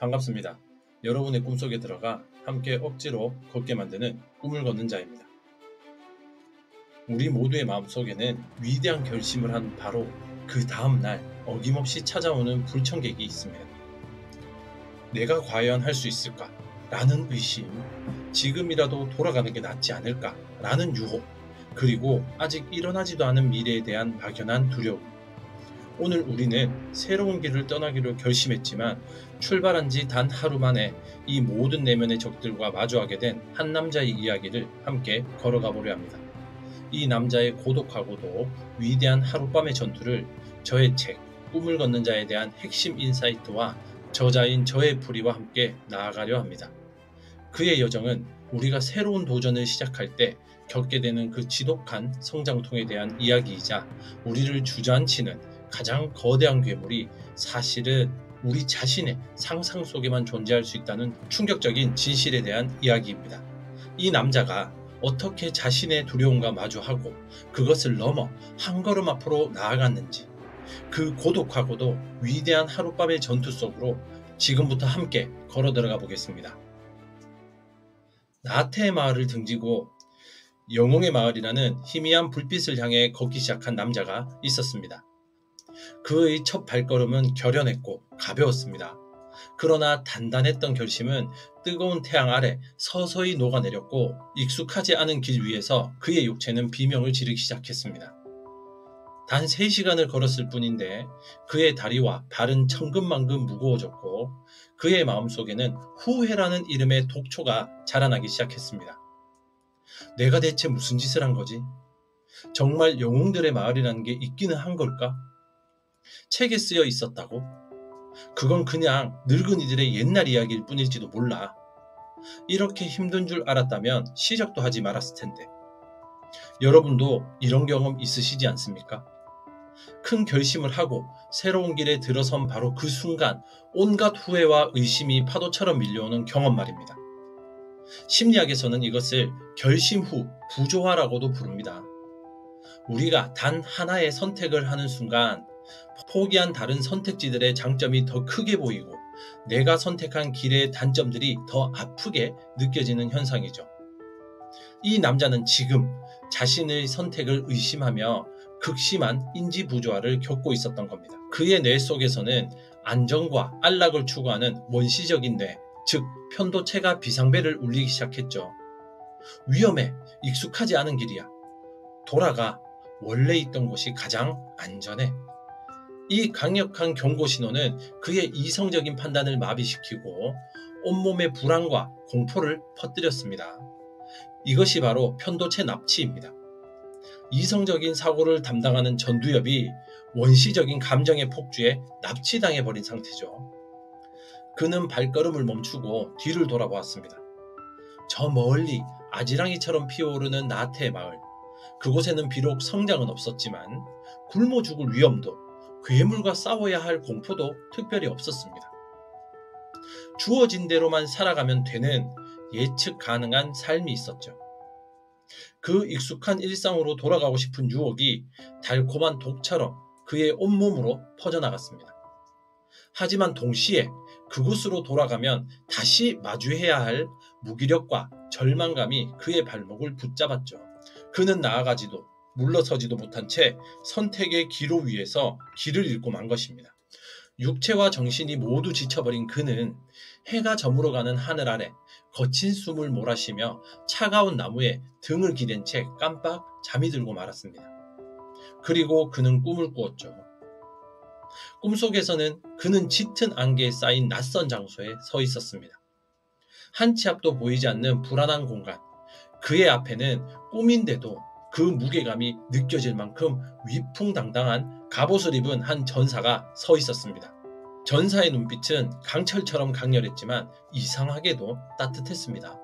반갑습니다. 여러분의 꿈속에 들어가 함께 억지로 걷게 만드는 꿈을 걷는 자입니다. 우리 모두의 마음속에는 위대한 결심을 한 바로 그 다음날 어김없이 찾아오는 불청객이 있습니다. 내가 과연 할 수 있을까? 라는 의심, 지금이라도 돌아가는 게 낫지 않을까? 라는 유혹, 그리고 아직 일어나지도 않은 미래에 대한 막연한 두려움. 오늘 우리는 새로운 길을 떠나기로 결심했지만 출발한 지 단 하루 만에 이 모든 내면의 적들과 마주하게 된 한 남자의 이야기를 함께 걸어가 보려 합니다. 이 남자의 고독하고도 위대한 하룻밤의 전투를 저의 책 꿈을 걷는 자에 대한 핵심 인사이트와 저자인 저의 풀이와 함께 나아가려 합니다. 그의 여정은 우리가 새로운 도전을 시작할 때 겪게 되는 그 지독한 성장통에 대한 이야기이자 우리를 주저앉히는 가장 거대한 괴물이 사실은 우리 자신의 상상 속에만 존재할 수 있다는 충격적인 진실에 대한 이야기입니다. 이 남자가 어떻게 자신의 두려움과 마주하고 그것을 넘어 한 걸음 앞으로 나아갔는지, 그 고독하고도 위대한 하룻밤의 전투 속으로 지금부터 함께 걸어 들어가 보겠습니다. 나아테의 마을을 등지고 영웅의 마을이라는 희미한 불빛을 향해 걷기 시작한 남자가 있었습니다. 그의 첫 발걸음은 결연했고 가벼웠습니다. 그러나 단단했던 결심은 뜨거운 태양 아래 서서히 녹아내렸고 익숙하지 않은 길 위에서 그의 육체는 비명을 지르기 시작했습니다. 단 3시간을 걸었을 뿐인데 그의 다리와 발은 천근만근 무거워졌고 그의 마음속에는 후회라는 이름의 독초가 자라나기 시작했습니다. 내가 대체 무슨 짓을 한 거지? 정말 영웅들의 마을이라는 게 있기는 한 걸까? 책에 쓰여 있었다고? 그건 그냥 늙은이들의 옛날 이야기일 뿐일지도 몰라. 이렇게 힘든 줄 알았다면 시작도 하지 말았을 텐데. 여러분도 이런 경험 있으시지 않습니까? 큰 결심을 하고 새로운 길에 들어선 바로 그 순간 온갖 후회와 의심이 파도처럼 밀려오는 경험 말입니다. 심리학에서는 이것을 결심 후 부조화라고도 부릅니다. 우리가 단 하나의 선택을 하는 순간 포기한 다른 선택지들의 장점이 더 크게 보이고 내가 선택한 길의 단점들이 더 아프게 느껴지는 현상이죠. 이 남자는 지금 자신의 선택을 의심하며 극심한 인지 부조화를 겪고 있었던 겁니다. 그의 뇌 속에서는 안정과 안락을 추구하는 원시적인 뇌, 즉 편도체가 비상벨을 울리기 시작했죠. 위험해, 익숙하지 않은 길이야. 돌아가, 원래 있던 곳이 가장 안전해. 이 강력한 경고 신호는 그의 이성적인 판단을 마비시키고 온몸의 불안과 공포를 퍼뜨렸습니다. 이것이 바로 편도체 납치입니다. 이성적인 사고를 담당하는 전두엽이 원시적인 감정의 폭주에 납치당해버린 상태죠. 그는 발걸음을 멈추고 뒤를 돌아보았습니다. 저 멀리 아지랑이처럼 피어오르는 나아테의 마을. 그곳에는 비록 성장은 없었지만 굶어 죽을 위험도 괴물과 싸워야 할 공포도 특별히 없었습니다. 주어진 대로만 살아가면 되는 예측 가능한 삶이 있었죠. 그 익숙한 일상으로 돌아가고 싶은 유혹이 달콤한 독처럼 그의 온몸으로 퍼져나갔습니다. 하지만 동시에 그곳으로 돌아가면 다시 마주해야 할 무기력과 절망감이 그의 발목을 붙잡았죠. 그는 나아가지도 물러서지도 못한 채 선택의 기로 위에서 길을 잃고 만 것입니다. 육체와 정신이 모두 지쳐버린 그는 해가 저물어가는 하늘 아래 거친 숨을 몰아쉬며 차가운 나무에 등을 기댄 채 깜빡 잠이 들고 말았습니다. 그리고 그는 꿈을 꾸었죠. 꿈속에서는 그는 짙은 안개에 쌓인 낯선 장소에 서 있었습니다. 한 치 앞도 보이지 않는 불안한 공간, 그의 앞에는 꿈인데도 그 무게감이 느껴질 만큼 위풍당당한 갑옷을 입은 한 전사가 서 있었습니다. 전사의 눈빛은 강철처럼 강렬했지만 이상하게도 따뜻했습니다.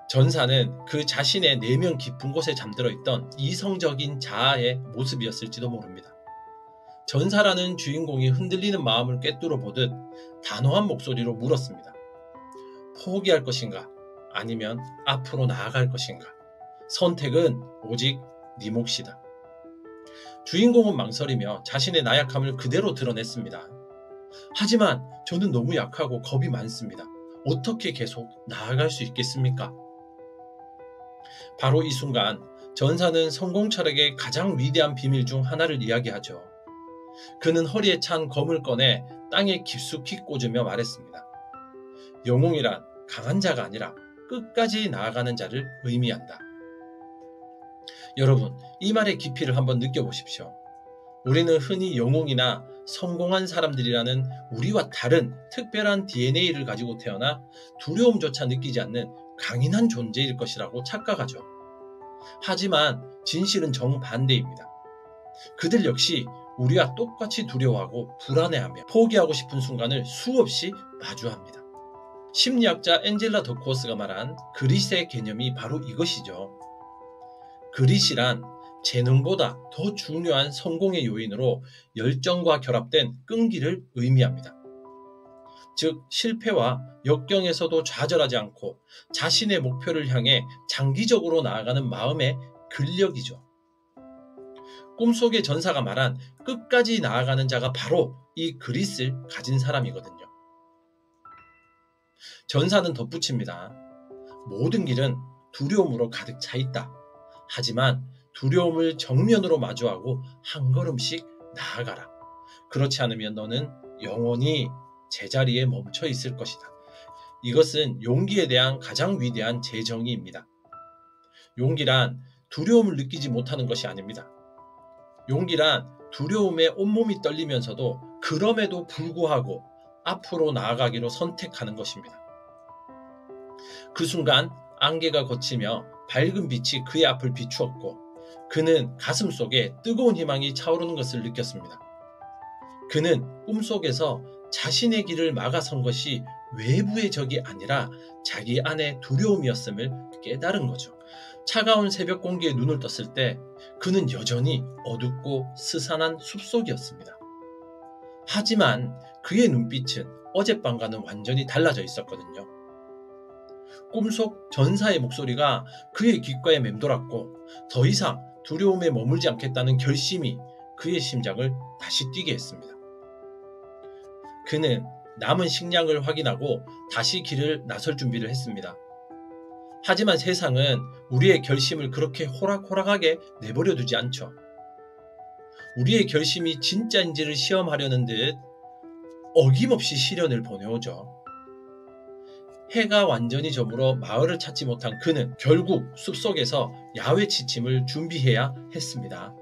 전사는 그 자신의 내면 깊은 곳에 잠들어 있던 이성적인 자아의 모습이었을지도 모릅니다. 전사라는 주인공이 흔들리는 마음을 꿰뚫어 보듯 단호한 목소리로 물었습니다. 포기할 것인가? 아니면 앞으로 나아갈 것인가? 선택은 오직 네 몫이다. 주인공은 망설이며 자신의 나약함을 그대로 드러냈습니다. 하지만 저는 너무 약하고 겁이 많습니다. 어떻게 계속 나아갈 수 있겠습니까? 바로 이 순간 전사는 성공 철학의 가장 위대한 비밀 중 하나를 이야기하죠. 그는 허리에 찬 검을 꺼내 땅에 깊숙이 꽂으며 말했습니다. 영웅이란 강한 자가 아니라 끝까지 나아가는 자를 의미한다. 여러분, 이 말의 깊이를 한번 느껴보십시오. 우리는 흔히 영웅이나 성공한 사람들이라는 우리와 다른 특별한 DNA를 가지고 태어나 두려움조차 느끼지 않는 강인한 존재일 것이라고 착각하죠. 하지만 진실은 정반대입니다. 그들 역시 우리와 똑같이 두려워하고 불안해하며 포기하고 싶은 순간을 수없이 마주합니다. 심리학자 앤젤라 더코어스가 말한 그릿의 개념이 바로 이것이죠. 그릿이란 재능보다 더 중요한 성공의 요인으로 열정과 결합된 끈기를 의미합니다. 즉, 실패와 역경에서도 좌절하지 않고 자신의 목표를 향해 장기적으로 나아가는 마음의 근력이죠. 꿈속의 전사가 말한 끝까지 나아가는 자가 바로 이 그릿을 가진 사람이거든요. 전사는 덧붙입니다. 모든 길은 두려움으로 가득 차 있다. 하지만 두려움을 정면으로 마주하고 한 걸음씩 나아가라. 그렇지 않으면 너는 영원히 제자리에 멈춰 있을 것이다. 이것은 용기에 대한 가장 위대한 재정의입니다. 용기란 두려움을 느끼지 못하는 것이 아닙니다. 용기란 두려움에 온몸이 떨리면서도 그럼에도 불구하고 앞으로 나아가기로 선택하는 것입니다. 그 순간 안개가 걷히며 밝은 빛이 그의 앞을 비추었고 그는 가슴 속에 뜨거운 희망이 차오르는 것을 느꼈습니다. 그는 꿈속에서 자신의 길을 막아선 것이 외부의 적이 아니라 자기 안의 두려움이었음을 깨달은 거죠. 차가운 새벽 공기에 눈을 떴을 때 그는 여전히 어둡고 스산한 숲속이었습니다. 하지만 그의 눈빛은 어젯밤과는 완전히 달라져 있었거든요. 꿈속 전사의 목소리가 그의 귓가에 맴돌았고 더 이상 두려움에 머물지 않겠다는 결심이 그의 심장을 다시 뛰게 했습니다. 그는 남은 식량을 확인하고 다시 길을 나설 준비를 했습니다. 하지만 세상은 우리의 결심을 그렇게 호락호락하게 내버려 두지 않죠. 우리의 결심이 진짜인지를 시험하려는 듯 어김없이 시련을 보내오죠. 해가 완전히 저물어 마을을 찾지 못한 그는 결국 숲속에서 야외 취침을 준비해야 했습니다.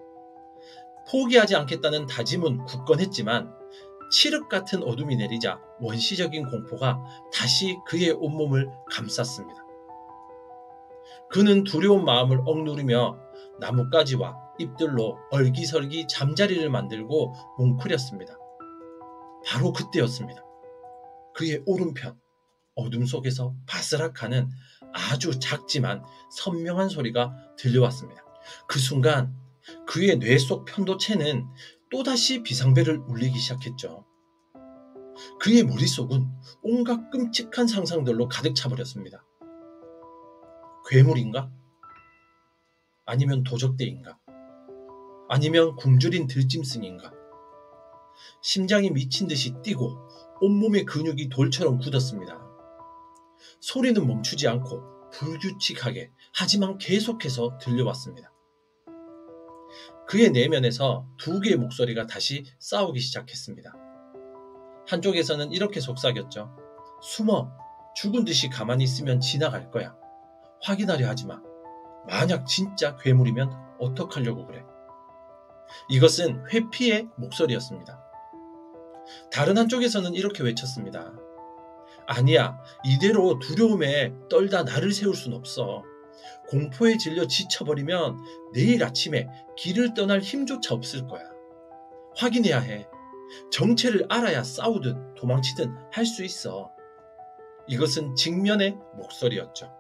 포기하지 않겠다는 다짐은 굳건했지만 칠흑 같은 어둠이 내리자 원시적인 공포가 다시 그의 온몸을 감쌌습니다. 그는 두려운 마음을 억누르며 나뭇가지와 잎들로 얼기설기 잠자리를 만들고 뭉클였습니다. 바로 그때였습니다. 그의 오른편 어둠 속에서 바스락하는 아주 작지만 선명한 소리가 들려왔습니다. 그 순간 그의 뇌 속 편도체는 또다시 비상벨을 울리기 시작했죠. 그의 머릿속은 온갖 끔찍한 상상들로 가득 차버렸습니다. 괴물인가? 아니면 도적대인가? 아니면 굶주린 들짐승인가? 심장이 미친 듯이 뛰고 온몸의 근육이 돌처럼 굳었습니다. 소리는 멈추지 않고 불규칙하게 하지만 계속해서 들려왔습니다. 그의 내면에서 두 개의 목소리가 다시 싸우기 시작했습니다. 한쪽에서는 이렇게 속삭였죠. 숨어. 죽은 듯이 가만히 있으면 지나갈 거야. 확인하려 하지 마. 만약 진짜 괴물이면 어떡하려고 그래. 이것은 회피의 목소리였습니다. 다른 한쪽에서는 이렇게 외쳤습니다. 아니야, 이대로 두려움에 떨다 나를 세울 순 없어. 공포에 질려 지쳐버리면 내일 아침에 길을 떠날 힘조차 없을 거야. 확인해야 해. 정체를 알아야 싸우든 도망치든 할 수 있어. 이것은 직면의 목소리였죠.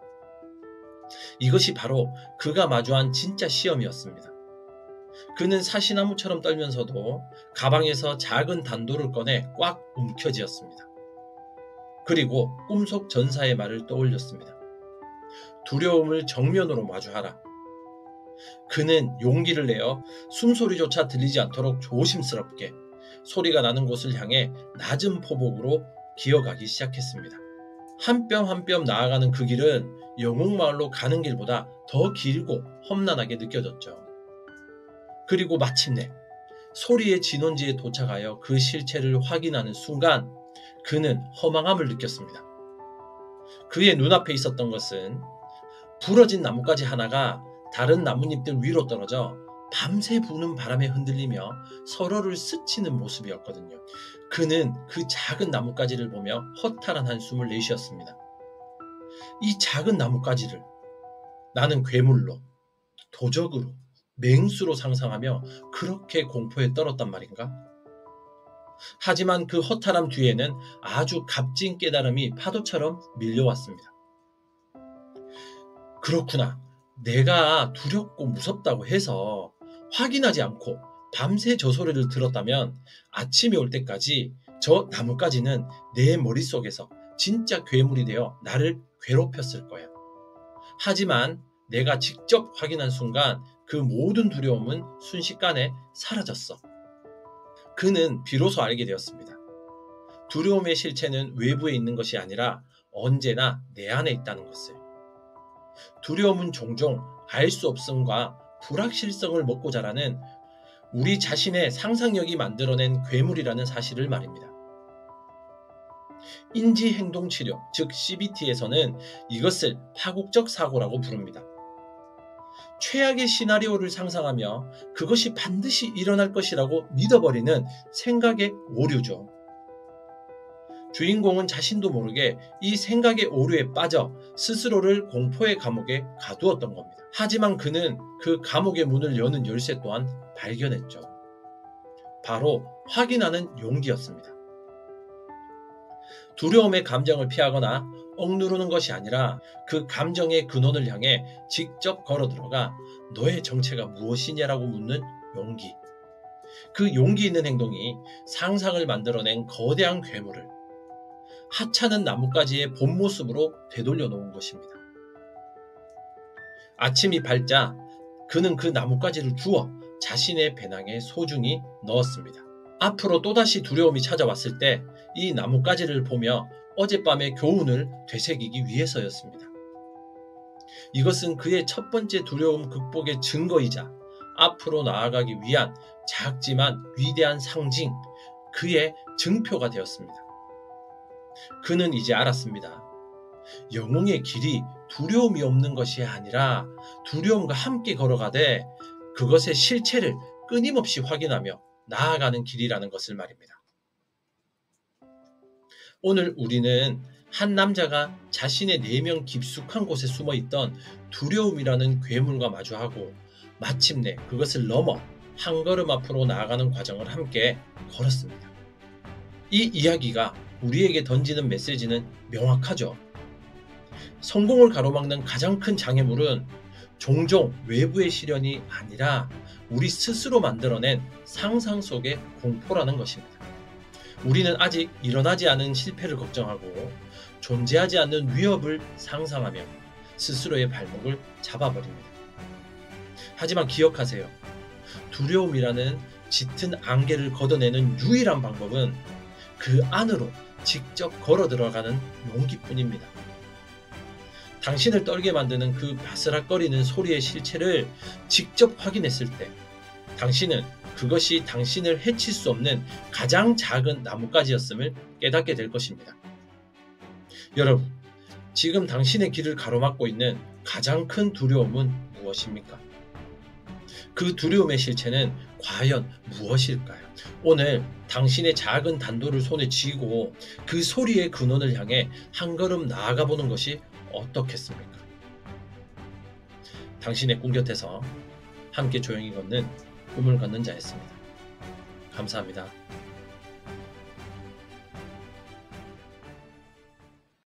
이것이 바로 그가 마주한 진짜 시험이었습니다. 그는 사시나무처럼 떨면서도 가방에서 작은 단도를 꺼내 꽉 움켜쥐었습니다. 그리고 꿈속 전사의 말을 떠올렸습니다. 두려움을 정면으로 마주하라. 그는 용기를 내어 숨소리조차 들리지 않도록 조심스럽게 소리가 나는 곳을 향해 낮은 포복으로 기어가기 시작했습니다. 한 뼘 한 뼘 나아가는 그 길은 영웅마을로 가는 길보다 더 길고 험난하게 느껴졌죠. 그리고 마침내 소리의 진원지에 도착하여 그 실체를 확인하는 순간 그는 허망함을 느꼈습니다. 그의 눈앞에 있었던 것은 부러진 나뭇가지 하나가 다른 나뭇잎들 위로 떨어져 밤새 부는 바람에 흔들리며 서로를 스치는 모습이었거든요. 그는 그 작은 나뭇가지를 보며 허탈한 한숨을 내쉬었습니다. 이 작은 나뭇가지를 나는 괴물로, 도적으로, 맹수로 상상하며 그렇게 공포에 떨었단 말인가? 하지만 그 허탈함 뒤에는 아주 값진 깨달음이 파도처럼 밀려왔습니다. 그렇구나. 내가 두렵고 무섭다고 해서 확인하지 않고 밤새 저 소리를 들었다면 아침이 올 때까지 저 나뭇가지는 내 머릿속에서 진짜 괴물이 되어 나를 괴롭혔을 거야. 하지만 내가 직접 확인한 순간 그 모든 두려움은 순식간에 사라졌어. 그는 비로소 알게 되었습니다. 두려움의 실체는 외부에 있는 것이 아니라 언제나 내 안에 있다는 것을. 두려움은 종종 알 수 없음과 불확실성을 먹고 자라는 우리 자신의 상상력이 만들어낸 괴물이라는 사실을 말입니다. 인지행동치료, 즉 CBT에서는 이것을 파국적 사고라고 부릅니다. 최악의 시나리오를 상상하며 그것이 반드시 일어날 것이라고 믿어버리는 생각의 오류죠. 주인공은 자신도 모르게 이 생각의 오류에 빠져 스스로를 공포의 감옥에 가두었던 겁니다. 하지만 그는 그 감옥의 문을 여는 열쇠 또한 발견했죠. 바로 확인하는 용기였습니다. 두려움의 감정을 피하거나 억누르는 것이 아니라 그 감정의 근원을 향해 직접 걸어 들어가 너의 정체가 무엇이냐라고 묻는 용기. 그 용기 있는 행동이 상상을 만들어낸 거대한 괴물을 하찮은 나뭇가지의 본 모습으로 되돌려 놓은 것입니다. 아침이 밝자 그는 그 나뭇가지를 주워 자신의 배낭에 소중히 넣었습니다. 앞으로 또다시 두려움이 찾아왔을 때 이 나뭇가지를 보며 어젯밤의 교훈을 되새기기 위해서였습니다. 이것은 그의 첫 번째 두려움 극복의 증거이자 앞으로 나아가기 위한 작지만 위대한 상징, 그의 증표가 되었습니다. 그는 이제 알았습니다. 영웅의 길이 두려움이 없는 것이 아니라 두려움과 함께 걸어가되 그것의 실체를 끊임없이 확인하며 나아가는 길이라는 것을 말입니다. 오늘 우리는 한 남자가 자신의 내면 깊숙한 곳에 숨어있던 두려움이라는 괴물과 마주하고 마침내 그것을 넘어 한 걸음 앞으로 나아가는 과정을 함께 걸었습니다. 이 이야기가 우리에게 던지는 메시지는 명확하죠. 성공을 가로막는 가장 큰 장애물은 종종 외부의 시련이 아니라 우리 스스로 만들어낸 상상 속의 공포라는 것입니다. 우리는 아직 일어나지 않은 실패를 걱정하고 존재하지 않는 위협을 상상하며 스스로의 발목을 잡아버립니다. 하지만 기억하세요. 두려움이라는 짙은 안개를 걷어내는 유일한 방법은 그 안으로 직접 걸어 들어가는 용기뿐입니다. 당신을 떨게 만드는 그 바스락거리는 소리의 실체를 직접 확인했을 때 당신은 그것이 당신을 해칠 수 없는 가장 작은 나뭇가지였음을 깨닫게 될 것입니다. 여러분, 지금 당신의 길을 가로막고 있는 가장 큰 두려움은 무엇입니까? 그 두려움의 실체는 과연 무엇일까요? 오늘 당신의 작은 단도를 손에 쥐고 그 소리의 근원을 향해 한 걸음 나아가 보는 것이 어떻겠습니까? 당신의 꿈 곁에서 함께 조용히 걷는 꿈을 걷는 자였습니다. 감사합니다.